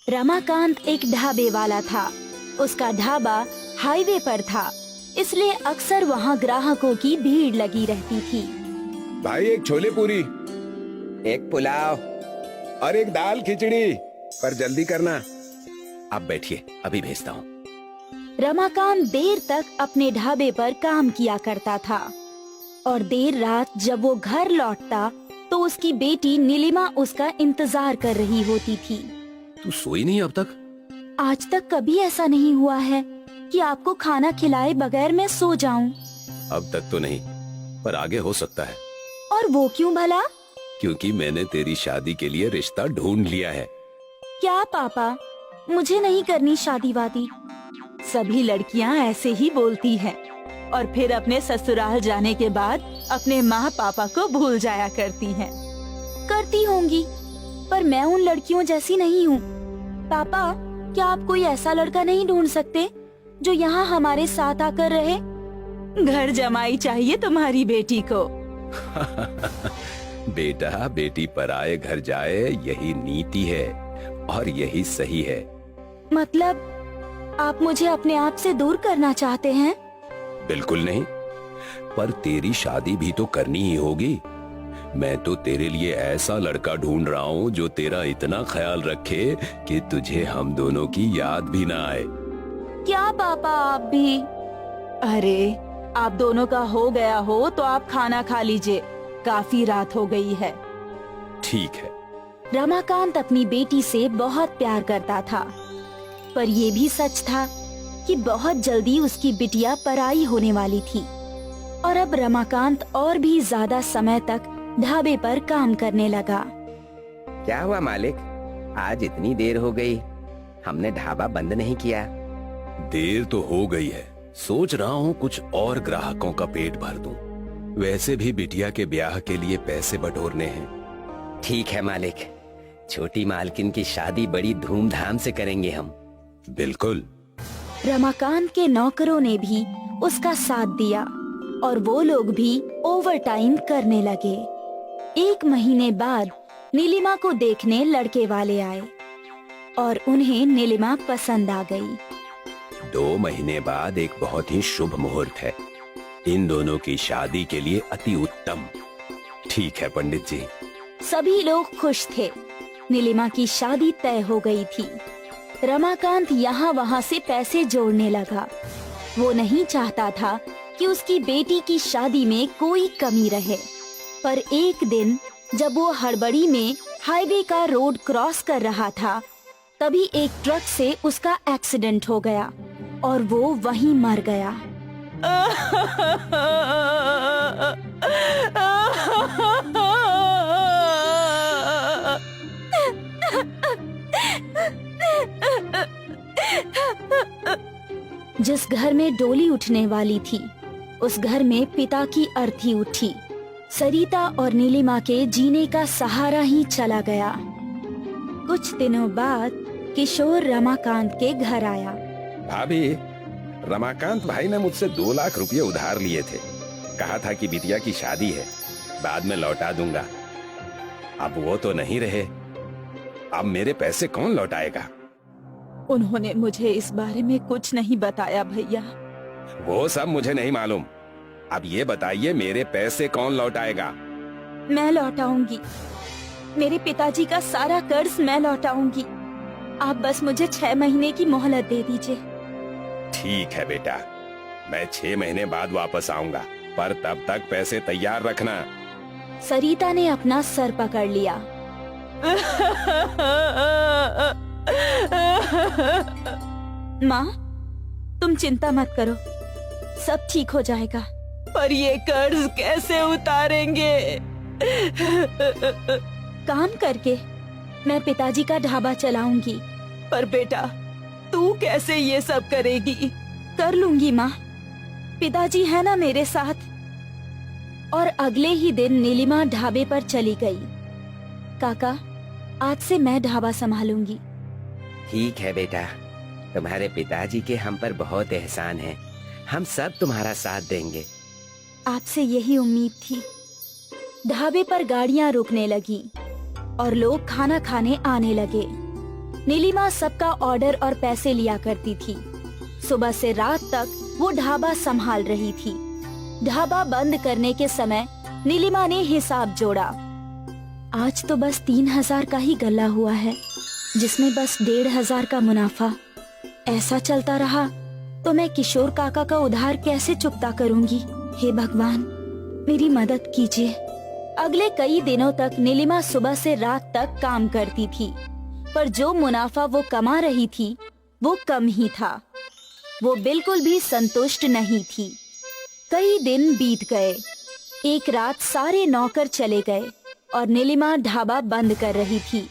रमाकांत एक ढाबे वाला था। उसका ढाबा हाईवे पर था, इसलिए अक्सर वहाँ ग्राहकों की भीड़ लगी रहती थी। भाई एक छोले पूरी, एक पुलाव। और एक दाल खिचड़ी, पर जल्दी करना। आप बैठिए, अभी भेजता हूँ। रमाकांत देर तक अपने ढाबे पर काम किया करता था और देर रात जब वो घर लौटता तो उसकी बेटी नीलिमा उसका इंतजार कर रही होती थी। तू सोई नहीं अब तक? आज तक कभी ऐसा नहीं हुआ है कि आपको खाना खिलाए बगैर मैं सो जाऊं। अब तक तो नहीं, पर आगे हो सकता है। और वो क्यों भला? क्योंकि मैंने तेरी शादी के लिए रिश्ता ढूंढ लिया है। क्या पापा, मुझे नहीं करनी शादी वादी। सभी लड़कियां ऐसे ही बोलती हैं और फिर अपने ससुराल जाने के बाद अपने माँ पापा को भूल जाया करती हैं। करती होंगी, पर मैं उन लड़कियों जैसी नहीं हूँ। पापा, क्या आप कोई ऐसा लड़का नहीं ढूंढ सकते जो यहाँ हमारे साथ आकर रहे? घर जमाई चाहिए तुम्हारी बेटी को। बेटा बेटी पराए घर जाए, यही नीति है और यही सही है। मतलब आप मुझे अपने आप से दूर करना चाहते हैं? बिल्कुल नहीं, पर तेरी शादी भी तो करनी ही होगी। मैं तो तेरे लिए ऐसा लड़का ढूंढ रहा हूँ जो तेरा इतना ख्याल रखे कि तुझे हम दोनों की याद भी ना आए। क्या पापा आप भी? अरे, आप दोनों का हो गया हो तो आप खाना खा लीजिए, काफी रात हो गई है। ठीक है। रमाकांत अपनी बेटी से बहुत प्यार करता था, पर ये भी सच था कि बहुत जल्दी उसकी बिटिया पराई होने वाली थी और अब रमाकांत और भी ज्यादा समय तक ढाबे पर काम करने लगा। क्या हुआ मालिक, आज इतनी देर हो गई? हमने ढाबा बंद नहीं किया। देर तो हो गई है, सोच रहा हूँ कुछ और ग्राहकों का पेट भर दूं। वैसे भी बिटिया के ब्याह के लिए पैसे बटोरने हैं। ठीक है मालिक, छोटी मालकिन की शादी बड़ी धूमधाम से करेंगे हम। बिल्कुल। रमाकांत के नौकरों ने भी उसका साथ दिया और वो लोग भी ओवर टाइम करने लगे। 1 महीने बाद नीलिमा को देखने लड़के वाले आए और उन्हें नीलिमा पसंद आ गई। 2 महीने बाद एक बहुत ही शुभ मुहूर्त है, इन दोनों की शादी के लिए अति उत्तम। ठीक है पंडित जी। सभी लोग खुश थे। नीलिमा की शादी तय हो गई थी। रमाकांत यहाँ वहाँ से पैसे जोड़ने लगा। वो नहीं चाहता था कि उसकी बेटी की शादी में कोई कमी रहे। पर एक दिन जब वो हड़बड़ी में हाईवे का रोड क्रॉस कर रहा था, तभी एक ट्रक से उसका एक्सीडेंट हो गया और वो वहीं मर गया। जिस घर में डोली उठने वाली थी, उस घर में पिता की अर्थी उठी। सरिता और नीलिमा के जीने का सहारा ही चला गया। कुछ दिनों बाद किशोर रमाकांत के घर आया। भाभी, रमाकांत भाई ने मुझसे 2 लाख रुपए उधार लिए थे। कहा था कि बिटिया की शादी है, बाद में लौटा दूंगा। अब वो तो नहीं रहे, अब मेरे पैसे कौन लौटाएगा? उन्होंने मुझे इस बारे में कुछ नहीं बताया भैया। वो सब मुझे नहीं मालूम। अब ये बताइए, मेरे पैसे कौन लौटाएगा? मैं लौटाऊंगी। मेरे पिताजी का सारा कर्ज मैं लौटाऊंगी। आप बस मुझे 6 महीने की मोहलत दे दीजिए। ठीक है बेटा, मैं 6 महीने बाद वापस आऊंगा, पर तब तक पैसे तैयार रखना। सरिता ने अपना सर पकड़ लिया। माँ, तुम चिंता मत करो, सब ठीक हो जाएगा। पर ये कर्ज कैसे उतारेंगे? काम करके मैं पिताजी का ढाबा चलाऊंगी। पर बेटा, तू कैसे ये सब करेगी? कर लूंगी माँ, पिताजी है ना मेरे साथ। और अगले ही दिन नीलिमा ढाबे पर चली गई। काका, आज से मैं ढाबा संभालूंगी। ठीक है बेटा, तुम्हारे पिताजी के हम पर बहुत एहसान है। हम सब तुम्हारा साथ देंगे। आपसे यही उम्मीद थी। ढाबे पर गाड़ियां रुकने लगी और लोग खाना खाने आने लगे। नीलिमा सबका ऑर्डर और पैसे लिया करती थी। सुबह से रात तक वो ढाबा संभाल रही थी। ढाबा बंद करने के समय नीलिमा ने हिसाब जोड़ा। आज तो बस 3,000 का ही गल्ला हुआ है, जिसमें बस 1,500 का मुनाफा। ऐसा चलता रहा तो मैं किशोर काका का उधार कैसे चुकता करूंगी? हे भगवान, मेरी मदद कीजिए। अगले कई दिनों तक नीलिमा सुबह से रात तक काम करती थी, पर जो मुनाफा वो कमा रही थी वो कम ही था। वो बिल्कुल भी संतुष्ट नहीं थी। कई दिन बीत गए। एक रात सारे नौकर चले गए और नीलिमा ढाबा बंद कर रही थी।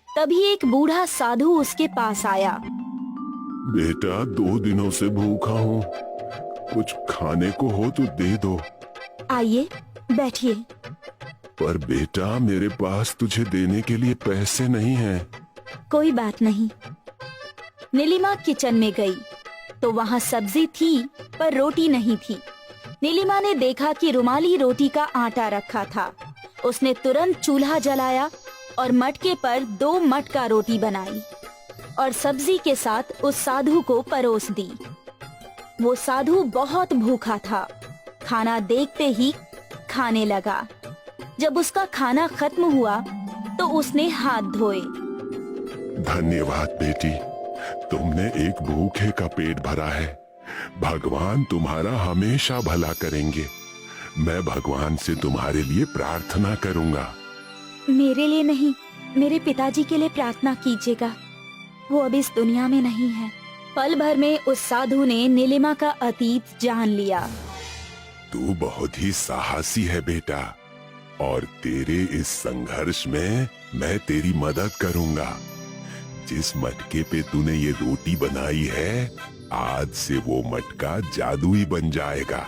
तभी एक बूढ़ा साधु उसके पास आया। बेटा, 2 दिनों से भूखा हूँ, कुछ खाने को हो तो दे दो। आइए, बैठिए। पर बेटा, मेरे पास तुझे देने के लिए पैसे नहीं हैं। कोई बात नहीं। नीलिमा किचन में गई तो वहाँ सब्जी थी पर रोटी नहीं थी। नीलिमा ने देखा कि रुमाली रोटी का आटा रखा था। उसने तुरंत चूल्हा जलाया और मटके पर 2 मटका रोटी बनाई और सब्जी के साथ उस साधु को परोस दी। वो साधु बहुत भूखा था। खाना देखते ही खाने लगा। जब उसका खाना खत्म हुआ तो उसने हाथ धोए। धन्यवाद बेटी, तुमने एक भूखे का पेट भरा है। भगवान तुम्हारा हमेशा भला करेंगे। मैं भगवान से तुम्हारे लिए प्रार्थना करूंगा। मेरे लिए नहीं, मेरे पिताजी के लिए प्रार्थना कीजिएगा। वो अब इस दुनिया में नहीं है। पल भर में उस साधु ने नीलिमा का अतीत जान लिया। तू बहुत ही साहसी है बेटा, और तेरे इस संघर्ष में मैं तेरी मदद करूंगा। जिस मटके पे तूने ये रोटी बनाई है, आज से वो मटका जादुई बन जाएगा।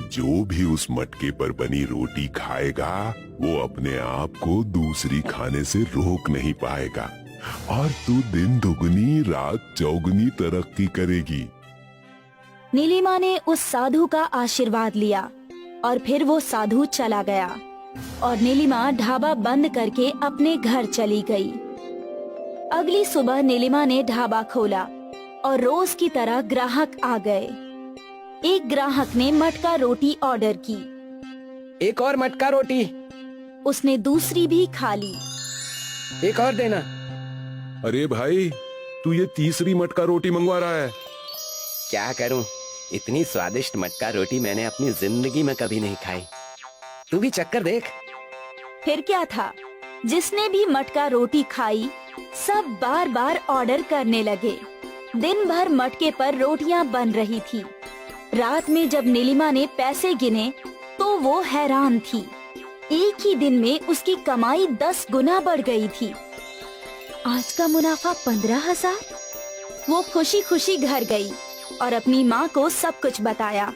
जो भी उस मटके पर बनी रोटी खाएगा, वो अपने आप को दूसरी खाने से रोक नहीं पाएगा, और तू दिन दुगनी रात चौगुनी तरक्की करेगी। नीलिमा ने उस साधु का आशीर्वाद लिया और फिर वो साधु चला गया और नीलिमा ढाबा बंद करके अपने घर चली गई। अगली सुबह नीलिमा ने ढाबा खोला और रोज की तरह ग्राहक आ गए। एक ग्राहक ने मटका रोटी ऑर्डर की। एक और मटका रोटी। उसने दूसरी भी खा ली। एक और देना। अरे भाई, तू ये तीसरी मटका रोटी मंगवा रहा है? क्या करूं, इतनी स्वादिष्ट मटका रोटी मैंने अपनी जिंदगी में कभी नहीं खाई। तू भी चक्कर देख। फिर क्या था, जिसने भी मटका रोटी खाई सब बार बार ऑर्डर करने लगे। दिन भर मटके पर रोटियां बन रही थी। रात में जब नीलिमा ने पैसे गिने तो वो हैरान थी। एक ही दिन में उसकी कमाई 10 गुना बढ़ गई थी। आज का मुनाफा 15,000। वो खुशी खुशी घर गई और अपनी माँ को सब कुछ बताया।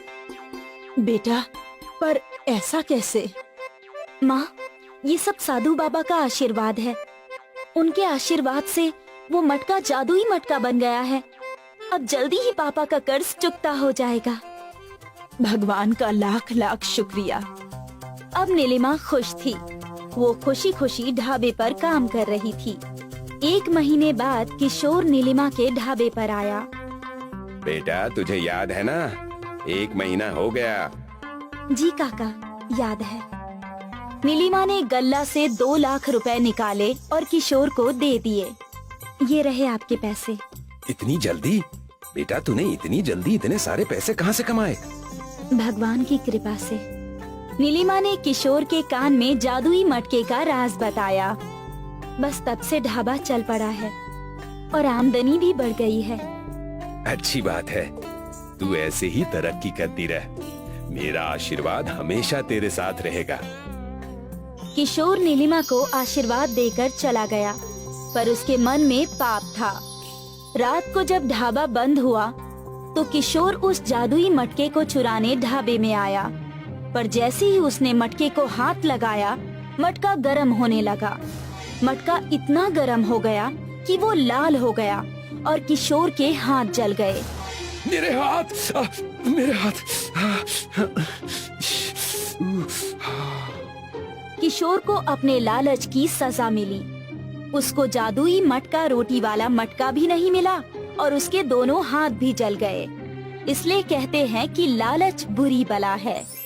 बेटा, पर ऐसा कैसे? माँ, ये सब साधु बाबा का आशीर्वाद है। उनके आशीर्वाद से वो मटका जादुई मटका बन गया है। अब जल्दी ही पापा का कर्ज चुकता हो जाएगा। भगवान का लाख लाख शुक्रिया। अब नीलिमा खुश थी। वो खुशी खुशी ढाबे पर काम कर रही थी। 1 महीने बाद किशोर नीलिमा के ढाबे पर आया। बेटा, तुझे याद है ना, 1 महीना हो गया। जी काका, याद है। नीलिमा ने गल्ला से 2 लाख रुपए निकाले और किशोर को दे दिए। ये रहे आपके पैसे। इतनी जल्दी? बेटा, तूने इतनी जल्दी इतने सारे पैसे कहाँ से कमाए? भगवान की कृपा से। नीलिमा ने किशोर के कान में जादुई मटके का राज बताया। बस तब से ढाबा चल पड़ा है और आमदनी भी बढ़ गई है। अच्छी बात है। तू ऐसे ही तरक्की करती रह। मेरा आशीर्वाद हमेशा तेरे साथ रहेगा। किशोर नीलिमा को आशीर्वाद देकर चला गया, पर उसके मन में पाप था। रात को जब ढाबा बंद हुआ तो किशोर उस जादुई मटके को चुराने ढाबे में आया, पर जैसे ही उसने मटके को हाथ लगाया, मटका गर्म होने लगा। मटका इतना गर्म हो गया कि वो लाल हो गया और किशोर के हाथ जल गए। मेरे हाथ, मेरे हाथ। किशोर को अपने लालच की सजा मिली। उसको जादुई मटका रोटी वाला मटका भी नहीं मिला और उसके दोनों हाथ भी जल गए। इसलिए कहते हैं कि लालच बुरी बला है।